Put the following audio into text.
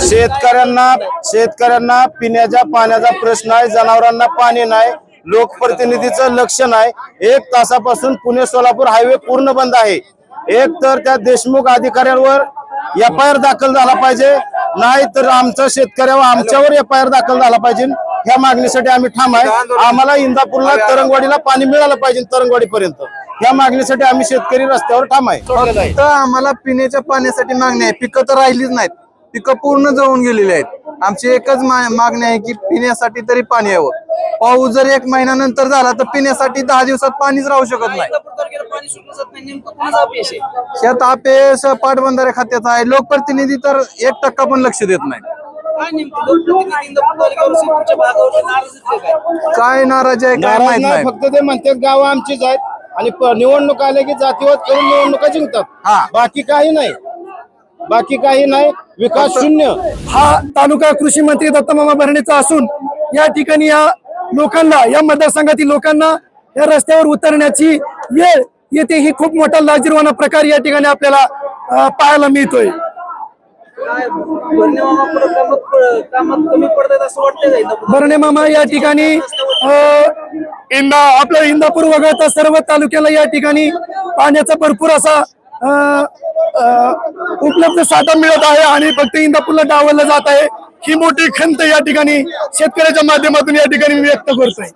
शेतकऱ्यांना पिण्याच्या पाण्याचा प्रश्न आहे, जनावरांना पाणी नाही, लोकप्रतिनिधीचं लक्ष नाही। 1 तासापासून पुणे सोलापूर हायवे पूर्ण बंद आहे। एक तर त्या देशमुख अधिकाऱ्यांवर FIR दाखल झाला पाहिजे, नाही तर आमच्यावर FIR दाखल झाला पाहिजे। ह्या मागणीसाठी आम्ही ठाम आहे। आम्हाला इंदापूरला तरंगवाडीला पाणी मिळालं पाहिजे, तरंगवाडीपर्यंत। ह्या मागणीसाठी आम्ही शेतकरी रस्त्यावर ठाम आहे। तर आम्हाला पिण्याच्या पाण्यासाठी मागणी आहे, पिकं तर राहिलीच नाहीत, पिकं पूर्ण जळून गेलेली आहेत। आमची एकच मागणी आहे की पिण्यासाठी तरी पाणी यावं। पाऊस जर 1 महिन्यानंतर झाला तर पिण्यासाठी 10 दिवसात पाणीच राहू शकत नाही। शेत अपयश पाटबंधारे खात्याचा आहे, लोकप्रतिनिधी तर 1% पण लक्ष देत नाही। काय नाराजी आहे काय माहित नाही, फक्त ते म्हणतात गाव आमचीच आहेत आणि निवडणूक आल्या की जातीवाद करून निवडणुका जिंकतात। बाकी काही नाही, विकास शून्य। हा तालुका कृषी मंत्री दत्तमामा भरणेचा असून या ठिकाणी या लोकांना, या मतदारसंघातील लोकांना या रस्त्यावर उतरण्याची वेळ येते, ही खूप मोठा लाजिरवाणा प्रकार या ठिकाणी आपल्याला पाहायला मिळतोय। भरणे मामा या ठिकाणी आपल्या इंदापूर वगळता सर्व तालुक्याला या ठिकाणी पाण्याचा भरपूर असा उपलब्ध साठा मिळत आहे आणि फक्त इंदापूरला डावललं जात आहे। ही मोठी खंत या ठिकाणी शेतकऱ्याच्या माध्यमातून या ठिकाणी व्यक्त करतोय।